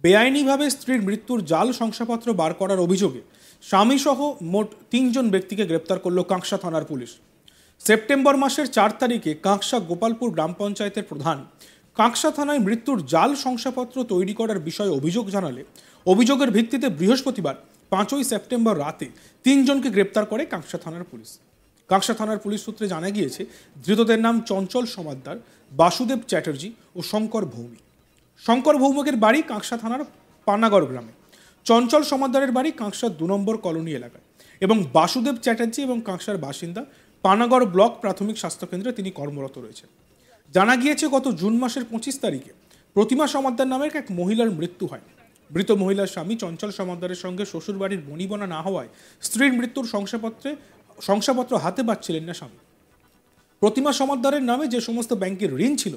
বেআইনিভাবে স্ত্রীর মৃত্যুর জাল শংসাপত্র বার করার অভিযোগে স্বামীসহ মোট ৩ জন ব্যক্তিকে গ্রেপ্তার করল কাঁকসা থানার পুলিশ। সেপ্টেম্বর মাসের ৪ তারিখে কাঁকসা গোপালপুর গ্রাম পঞ্চায়েতের প্রধান কাঁকসা থানায় মৃত্যুর জাল শংসাপত্র তৈরি করার বিষয়ে অভিযোগ জানালে অভিযোগের ভিত্তিতে বৃহস্পতিবার ৫ই সেপ্টেম্বর রাতে ৩ জনকে গ্রেপ্তার করে কাঁকসা থানার পুলিশ। কাঁকসা থানার পুলিশ সূত্রে জানা গিয়েছে, ধৃতদের নাম চঞ্চল সমাদ্দার, বাসুদেব চ্যাটার্জি ও শঙ্কর ভৌমিক। শঙ্কর ভৌমিকের বাড়ি কাঁকসা থানার পানাগড় গ্রামে, চঞ্চল সমাদ্দারের বাড়ি কাঁকসার ২ নম্বর কলোনি এলাকায় এবং বাসুদেব চ্যাটার্জি এবং কাঁকসার বাসিন্দা পানাগড় ব্লক প্রাথমিক স্বাস্থ্যকেন্দ্রে তিনি কর্মরত রয়েছেন। জানা গিয়েছে, গত জুন মাসের ২৫ তারিখে প্রতিমা সমাদ্দার নামের এক মহিলার মৃত্যু হয়। মৃত মহিলার স্বামী চঞ্চল সমাদ্দারের সঙ্গে শ্বশুরবাড়ির বনিবনা না হওয়ায় স্ত্রীর মৃত্যুর শংসাপত্র হাতে পাচ্ছিলেন না স্বামী। প্রতিমা সমাদ্দারের নামে যে সমস্ত ব্যাংকের ঋণ ছিল,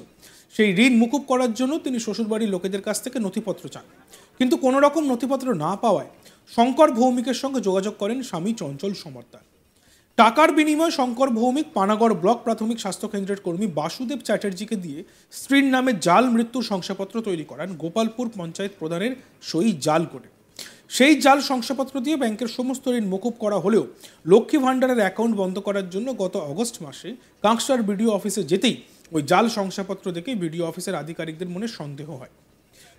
সেই ঋণ মুকুব করার জন্য তিনি শ্বশুরবাড়ির লোকেদের কাছ থেকে নথিপত্র চান, কিন্তু কোনো রকম নথিপত্র না পাওয়ায় শঙ্কর ভৌমিকের সঙ্গে যোগাযোগ করেন স্বামী চঞ্চল সমাদ্দার। টাকার বিনিময়ে শঙ্কর ভৌমিক পানাগড় ব্লক প্রাথমিক স্বাস্থ্যকেন্দ্রের কর্মী বাসুদেব চ্যাটার্জিকে দিয়ে স্ত্রীর নামে জাল মৃত্যুর শংসাপত্র তৈরি করান গোপালপুর পঞ্চায়েত প্রধানের সই জাল করে। সেই জাল শংসাপত্র দিয়ে ব্যাংকের সমস্ত ঋণ মকুব করা হলেও লক্ষ্মী ভাণ্ডারের অ্যাকাউন্ট বন্ধ করার জন্য গত অগস্ট মাসে কাঁকসার বিডিও অফিসে যেতেই ওই জাল শংসাপত্র দেখে বিডিও অফিসের আধিকারিকদের মনে সন্দেহ হয়।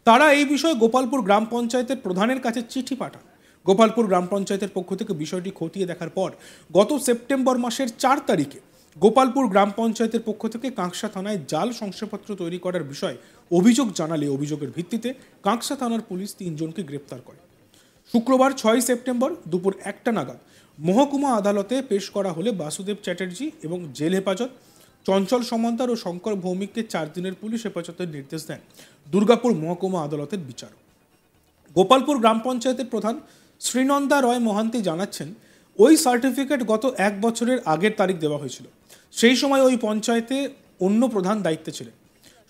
তারা এই বিষয়ে গোপালপুর গ্রাম পঞ্চায়েতের প্রধানের কাছে চিঠি পাঠান। গোপালপুর গ্রাম পঞ্চায়েতের পক্ষ থেকে বিষয়টি খতিয়ে দেখার পর গত সেপ্টেম্বর মাসের ৪ তারিখে গোপালপুর গ্রাম পঞ্চায়েতের পক্ষ থেকে কাঁকসা থানায় জাল শংসাপত্র তৈরি করার বিষয়ে অভিযোগ জানালে অভিযোগের ভিত্তিতে কাঁকসা থানার পুলিশ ৩ জনকে গ্রেপ্তার করে। শুক্রবার ৬ সেপ্টেম্বর দুপুর ১টা নাগাদ মহকুমা আদালতে পেশ করা হলে বাসুদেব চ্যাটার্জি এবং জেল হেফাজত, চঞ্চল সমাদ্দার ও শঙ্কর ভৌমিককে ৪ দিনের পুলিশ হেফাজতের নির্দেশ দেন দুর্গাপুর মহকুমা আদালতের বিচারক। গোপালপুর গ্রাম পঞ্চায়েতের প্রধান শ্রীনন্দা রয় মহান্তি জানাচ্ছেন, ওই সার্টিফিকেট গত ১ বছরের আগের তারিখ দেওয়া হয়েছিল। সেই সময় ওই পঞ্চায়েতে অন্য প্রধান দায়িত্বে ছিলেন।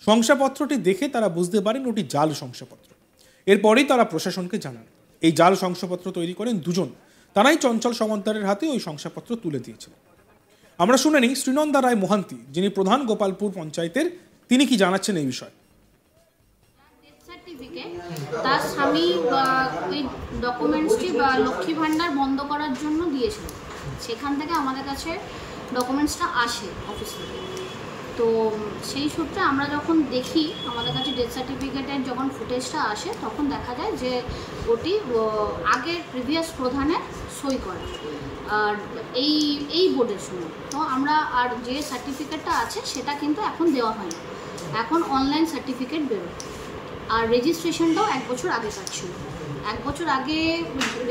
শংসাপত্রটি দেখে তারা বুঝতে পারেন ওটি জাল শংসাপত্র। এরপরেই তারা প্রশাসনকে জানান। এই জাল শংসাপত্র তৈরি করেন ২ জন, তারাই চঞ্চল সমাদ্দারের হাতে ওই শংসাপত্র তুলে দিয়েছিলেন। আমরা শুনে নিই শ্রীনন্দা রায় মহান্তি, যিনি প্রধান গোপালপুর পঞ্চায়েতের, তিনি কি জানাচ্ছেন এই বিষয়ে। তার স্বামী ওই ডকুমেন্টসটি লক্ষ্মী ভাণ্ডার বন্ধ করার জন্য দিয়েছিল, সেখান থেকে আমাদের কাছে ডকুমেন্টসটা আসে অফিস থেকে। তো সেই সূত্রে আমরা যখন দেখি, আমাদের কাছে ডেথ সার্টিফিকেটের যখন ফুটেজটা আসে, তখন দেখা যায় যে ওটি আগের প্রিভিয়াস প্রধানের সই করা, আর এই বোর্ডের সময়। তো আমরা আর যে সার্টিফিকেটটা আছে সেটা কিন্তু এখন দেওয়া হয় না, এখন অনলাইন সার্টিফিকেট বেরোয়। আর রেজিস্ট্রেশনটাও ১ বছর আগে পাচ্ছিল। ১ বছর আগে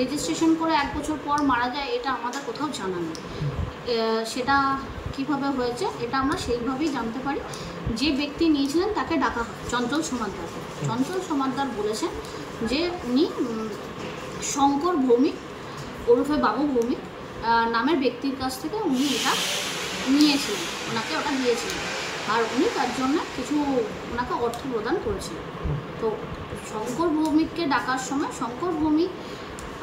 রেজিস্ট্রেশন করে ১ বছর পর মারা যায়, এটা আমাদের কোথাও জানা নেই। সেটা কীভাবে হয়েছে এটা আমরা সেইভাবেই জানতে পারি। যে ব্যক্তি নিয়েছিলেন তাকে ডাকা হয় চঞ্চল সমাদ্দার। চঞ্চল সমাদ্দার বলেছেন যে উনি শঙ্কর ভৌমিক ওরফে বাবু ভৌমিক নামের ব্যক্তির কাছ থেকে উনি এটা নিয়েছিলেন, ওনাকে ওটা দিয়েছিলেন, আর উনি তার জন্য কিছু ওনাকে অর্থ প্রদান করেছিলেন। তো শঙ্কর ভৌমিককে ডাকার সময় শঙ্কর ভৌমিক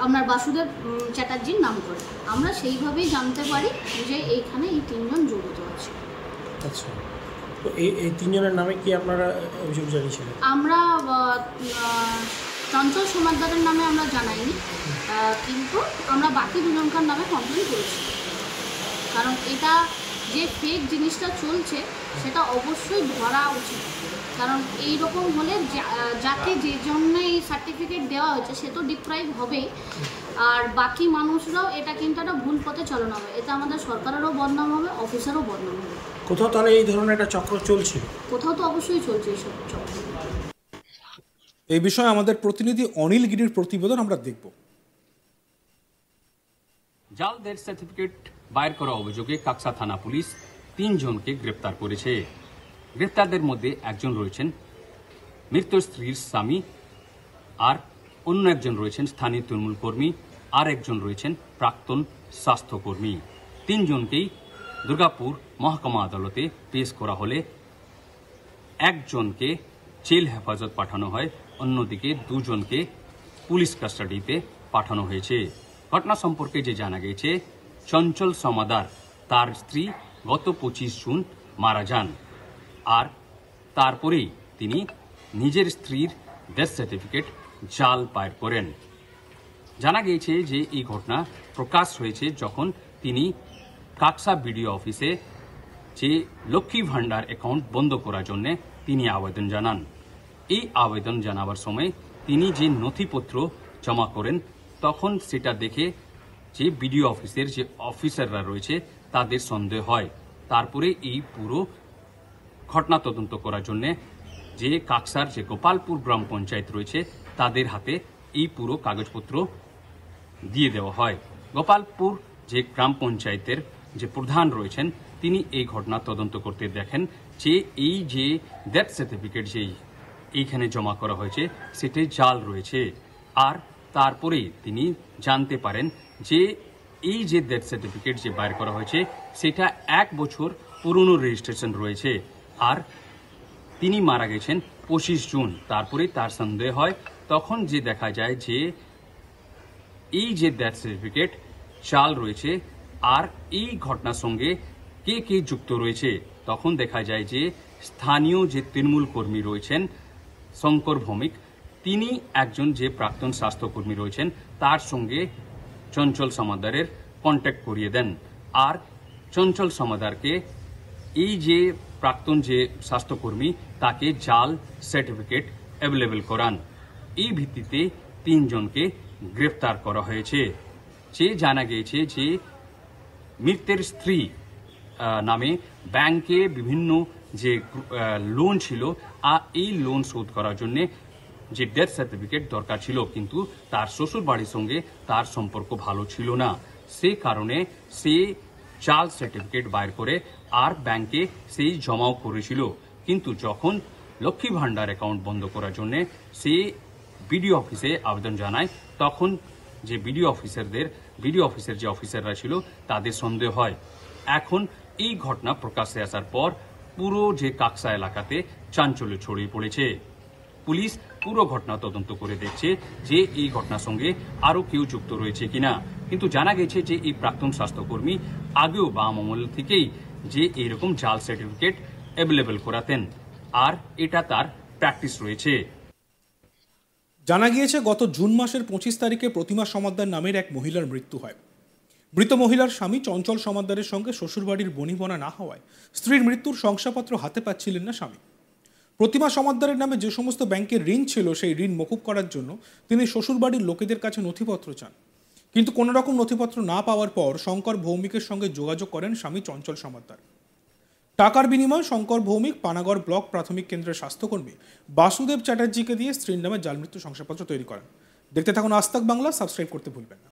আপনার বাসুদেব চ্যাটার্জির নাম করে আমরা সেইভাবেই জানতে পারি যে এইখানে এই ৩ জন জড়িত আছে। আচ্ছা, তো এই ৩ জনের নামে কি আপনারা অভিযোগ জানিয়েছিলেন? আমরা চঞ্চল সমাদ্দারের নামে আমরা জানাইনি, কিন্তু আমরা বাকি ২ জনকার নামে কমপ্লেন করেছি। কারণ এটা যে ফেক জিনিসটা চলছে সেটা অবশ্যই ধরা উচিত। কারণ এই রকম হলে যাকে যে জন্য এই সার্টিফিকেট দেওয়া হয়েছে সে তো ডিপ্রাইভ হবেই, আর বাকি মানুষরাও এটা কিন্তু একটা ভুল পথে চালানো হবে। এতে আমাদের সরকারেরও বদনাম হবে, অফিসারও বদনাম হবে। কোথাও তাহলে এই ধরনের একটা চক্র চলছে? কোথাও তো অবশ্যই চলছে এইসব চক্র। এই বিষয়ে আমাদের প্রতিনিধি অনিল গিরির প্রতিবেদন আমরা দেখব। জাল ডেথ সার্টিফিকেট বাইর করা অভিযোগে কাঁকসা থানা পুলিশ ৩ জনকে গ্রেপ্তার করেছে। গ্রেপ্তারদের মধ্যে একজন রয়েছেন মৃত স্ত্রীর স্বামী, আর অন্য একজন রয়েছেন স্থানীয় তৃণমূল কর্মী, আর একজন রয়েছেন প্রাক্তন স্বাস্থ্যকর্মী। ৩ জনকেই দুর্গাপুর মহকুমা আদালতে পেশ করা হলে একজনকে জেল হেফাজত পাঠানো হয়, অন্যদিকে ২ জনকে পুলিশ কাস্টাডিতে পাঠানো হয়েছে। ঘটনা সম্পর্কে যে জানা গেছে, চঞ্চল সমাদ্দার তার স্ত্রী গত ২৫ জুন মারা যান, আর তারপরেই তিনি নিজের স্ত্রীর ডেথ সার্টিফিকেট জাল বাইর করেন। জানা গিয়েছে যে এই ঘটনা প্রকাশ হয়েছে যখন তিনি কাকসা বিডিও অফিসে যে লক্ষ্মী ভান্ডার অ্যাকাউন্ট বন্ধ করার জন্য তিনি আবেদন জানান। এই আবেদন জানাবার সময় তিনি যে নথিপত্র জমা করেন তখন সেটা দেখে যে বিডিও অফিসের যে অফিসাররা রয়েছে তাদের সন্দেহ হয়। তারপরে এই পুরো ঘটনা তদন্ত করার জন্য যে কাকসার যে গোপালপুর গ্রাম পঞ্চায়েত রয়েছে তাদের হাতে এই পুরো কাগজপত্র দিয়ে দেওয়া হয়। গোপালপুর যে গ্রাম পঞ্চায়েতের যে প্রধান রয়েছেন তিনি এই ঘটনা তদন্ত করতে দেখেন যে এই যে ডেথ সার্টিফিকেট যে এইখানে জমা করা হয়েছে সেটি জাল রয়েছে। আর তারপরেই তিনি জানতে পারেন যে এই যে ডেথ সার্টিফিকেট যে বাইর করা হয়েছে সেটা 1 বছর পুরনো রেজিস্ট্রেশন রয়েছে আর তিনি মারা গেছেন 25 জুন। তারপরে তার সন্দেহ হয়, তখন যে দেখা যায় যে এই যে ডেথ সার্টিফিকেট জাল রয়েছে আর এই ঘটনার সঙ্গে কে কে যুক্ত রয়েছে। তখন দেখা যায় যে স্থানীয় যে তৃণমূল কর্মী রয়েছেন শঙ্কর ভৌমিক, তিনি একজন যে প্রাক্তন স্বাস্থ্যকর্মী রয়েছেন তার সঙ্গে চঞ্চল সমাদারের কন্ট্যাক্ট করিয়ে দেন। আর চঞ্চল সমাদারকে এই যে প্রাক্তন যে স্বাস্থ্যকর্মী তাকে জাল সার্টিফিকেট অ্যাভেলেবল করান। এই ভিত্তিতে 3 জনকে গ্রেফতার করা হয়েছে। যে জানা গিয়েছে যে মৃতের স্ত্রী নামে ব্যাংকে বিভিন্ন যে লোন ছিল আর এই লোন শোধ করার জন্য যে ডেথ সার্টিফিকেট দরকার ছিল, কিন্তু তার শ্বশুর বাড়ির সঙ্গে তার সম্পর্ক ভালো ছিল না, সে কারণে সে জাল সার্টিফিকেট বাইর করে আর ব্যাংকে সেই জমাও করেছিল। কিন্তু যখন লক্ষ্মী ভান্ডার অ্যাকাউন্ট বন্ধ করার জন্য সে বিডিও অফিসে আবেদন জানায় তখন যে বিডিও অফিসের যে অফিসাররা ছিল তাদের সন্দেহ হয়। এখন এই ঘটনা প্রকাশ্যে আসার পর পুরো যে কাকসা এলাকাতে চাঞ্চল্য ছড়িয়ে পড়েছে। পুলিশ পুরো ঘটনা তদন্ত করে দেখছে যে এই ঘটনার সঙ্গে আরো কেউ যুক্ত রয়েছে কিনা। কিন্তু জানা গেছে যে এই প্রাক্তন স্বাস্থ্যকর্মী আগেও বাম আমল থেকেই যে এরকম জাল সার্টিফিকেট অ্যাভেলেবল করাতেন আর এটা তার প্র্যাকটিস রয়েছে। জানা গিয়েছে গত জুন মাসের 25 তারিখে প্রতিমা সমাদ্দার নামের এক মহিলার মৃত্যু হয়। মৃত মহিলার স্বামী চঞ্চল সমাদ্দারের সঙ্গে শ্বশুরবাড়ির বনিবনা না হওয়ায় স্ত্রীর মৃত্যুর শংসাপত্র হাতে পাচ্ছিলেন না স্বামী। প্রতিমা সমাদ্দারের নামে যে সমস্ত ব্যাংকের ঋণ ছিল সেই ঋণ মকুব করার জন্য তিনি শ্বশুরবাড়ির লোকেদের কাছে নথিপত্র চান, কিন্তু কোনো রকম নথিপত্র না পাওয়ার পর শঙ্কর ভৌমিকের সঙ্গে যোগাযোগ করেন স্বামী চঞ্চল সমাদ্দার। টাকার বিনিময়ে শঙ্কর ভৌমিক পানাগড় ব্লক প্রাথমিক কেন্দ্রের স্বাস্থ্যকর্মী বাসুদেব চ্যাটার্জিকে দিয়ে স্ত্রীর নামে জাল মৃত্যু শংসাপত্র তৈরি করেন। দেখতে থাকুন আজ তাক বাংলা, সাবস্ক্রাইব করতে ভুলবেন না।